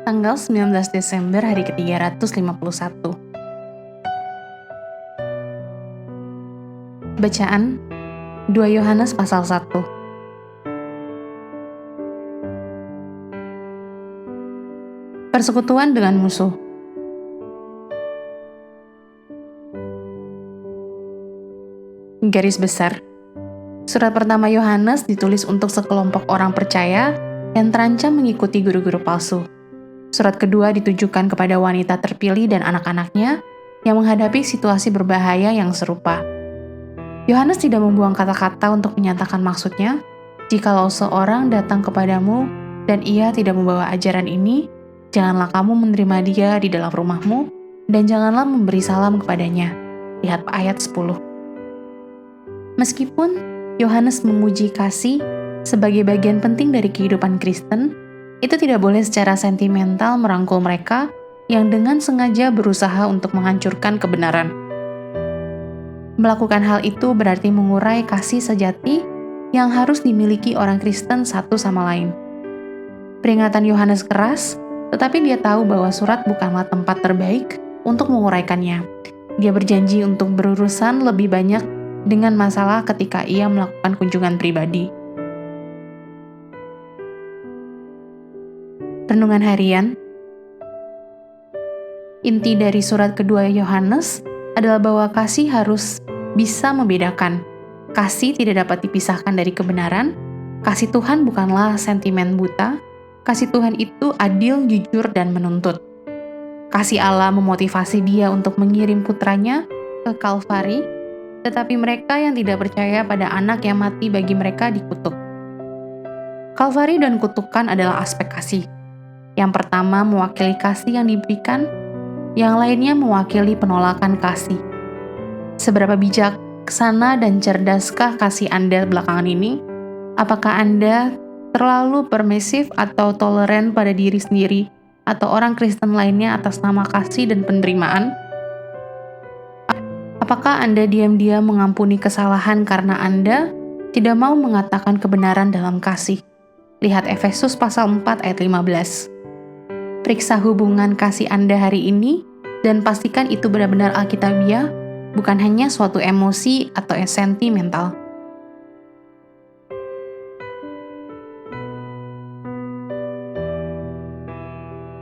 Tanggal 19 Desember hari ke-351. Bacaan 2 Yohanes pasal 1. Persekutuan dengan musuh. Garis besar. Surat pertama Yohanes ditulis untuk sekelompok orang percaya yang terancam mengikuti guru-guru palsu. Surat kedua ditujukan kepada wanita terpilih dan anak-anaknya yang menghadapi situasi berbahaya yang serupa. Yohanes tidak membuang kata-kata untuk menyatakan maksudnya. Jikalau seorang datang kepadamu dan ia tidak membawa ajaran ini, janganlah kamu menerima dia di dalam rumahmu dan janganlah memberi salam kepadanya. Lihat ayat 10. Meskipun Yohanes memuji kasih sebagai bagian penting dari kehidupan Kristen, itu tidak boleh secara sentimental merangkul mereka yang dengan sengaja berusaha untuk menghancurkan kebenaran. Melakukan hal itu berarti mengurai kasih sejati yang harus dimiliki orang Kristen satu sama lain. Peringatan Yohanes keras, tetapi dia tahu bahwa surat bukanlah tempat terbaik untuk menguraikannya. Dia berjanji untuk berurusan lebih banyak dengan masalah ketika ia melakukan kunjungan pribadi. Renungan harian. Inti dari surat kedua Yohanes adalah bahwa kasih harus bisa membedakan. Kasih tidak dapat dipisahkan dari kebenaran. Kasih Tuhan bukanlah sentimen buta. Kasih Tuhan itu adil, jujur, dan menuntut. Kasih Allah memotivasi dia untuk mengirim putranya ke Kalvari, tetapi mereka yang tidak percaya pada anak yang mati bagi mereka dikutuk. Kalvari dan kutukan adalah aspek kasih. Yang pertama mewakili kasih yang diberikan, yang lainnya mewakili penolakan kasih. Seberapa bijaksana dan cerdaskah kasih Anda belakangan ini? Apakah Anda terlalu permisif atau toleran pada diri sendiri atau orang Kristen lainnya atas nama kasih dan penerimaan? Apakah Anda diam-diam mengampuni kesalahan karena Anda tidak mau mengatakan kebenaran dalam kasih? Lihat Efesus pasal 4 ayat 15. Periksa hubungan kasih Anda hari ini dan pastikan itu benar-benar alkitabiah, bukan hanya suatu emosi atau sentimental.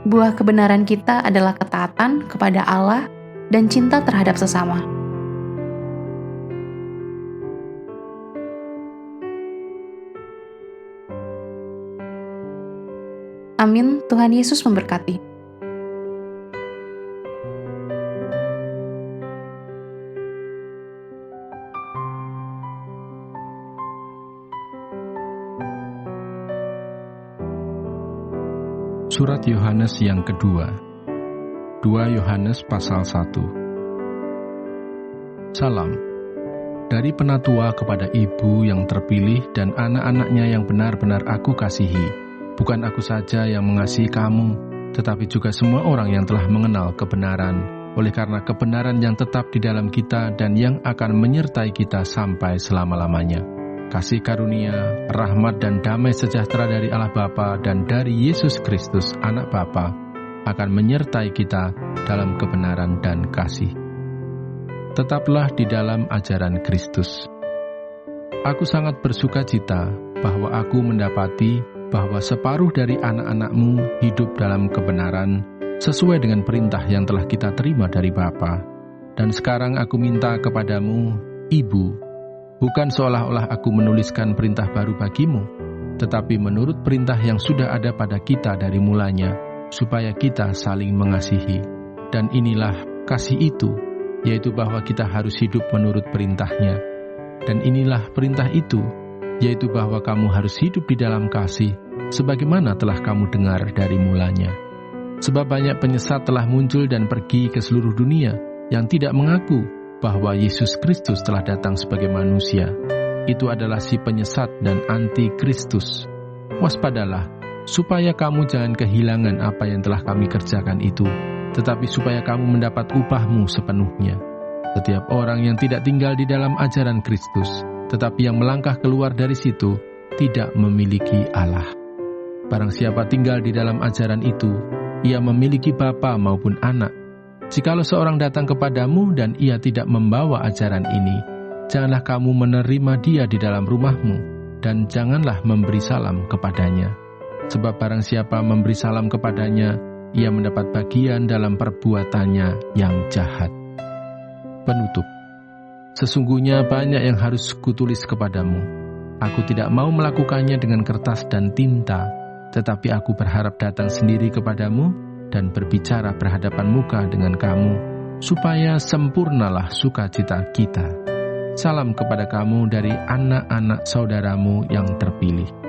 Buah kebenaran kita adalah ketaatan kepada Allah dan cinta terhadap sesama. Amin. Tuhan Yesus memberkati. Surat Yohanes yang kedua. 2 Yohanes pasal 1. Salam dari penatua kepada ibu yang terpilih dan anak-anaknya yang benar-benar aku kasihi. Bukan aku saja yang mengasihi kamu, tetapi juga semua orang yang telah mengenal kebenaran, oleh karena kebenaran yang tetap di dalam kita dan yang akan menyertai kita sampai selama-lamanya. Kasih karunia, rahmat dan damai sejahtera dari Allah Bapa dan dari Yesus Kristus, Anak Bapa, akan menyertai kita dalam kebenaran dan kasih. Tetaplah di dalam ajaran Kristus. Aku sangat bersukacita bahwa aku mendapati bahwa separuh dari anak-anakmu hidup dalam kebenaran sesuai dengan perintah yang telah kita terima dari Bapa. Dan sekarang aku minta kepadamu, Ibu, bukan seolah-olah aku menuliskan perintah baru bagimu, tetapi menurut perintah yang sudah ada pada kita dari mulanya, supaya kita saling mengasihi. Dan inilah kasih itu, yaitu bahwa kita harus hidup menurut perintahnya. Dan inilah perintah itu, yaitu bahwa kamu harus hidup di dalam kasih, sebagaimana telah kamu dengar dari mulanya. Sebab banyak penyesat telah muncul dan pergi ke seluruh dunia, yang tidak mengaku bahwa Yesus Kristus telah datang sebagai manusia. Itu adalah si penyesat dan anti-Kristus. Waspadalah, supaya kamu jangan kehilangan apa yang telah kami kerjakan itu, tetapi supaya kamu mendapat upahmu sepenuhnya. Setiap orang yang tidak tinggal di dalam ajaran Kristus, tetapi yang melangkah keluar dari situ, tidak memiliki Allah. Barang siapa tinggal di dalam ajaran itu, ia memiliki bapa maupun anak. Jikalau seorang datang kepadamu dan ia tidak membawa ajaran ini, janganlah kamu menerima dia di dalam rumahmu, dan janganlah memberi salam kepadanya. Sebab barang siapa memberi salam kepadanya, ia mendapat bagian dalam perbuatannya yang jahat. Penutup. Sesungguhnya banyak yang harus kutulis kepadamu. Aku tidak mau melakukannya dengan kertas dan tinta, tetapi aku berharap datang sendiri kepadamu dan berbicara berhadapan muka dengan kamu, supaya sempurnalah sukacita kita. Salam kepada kamu dari anak-anak saudaramu yang terpilih.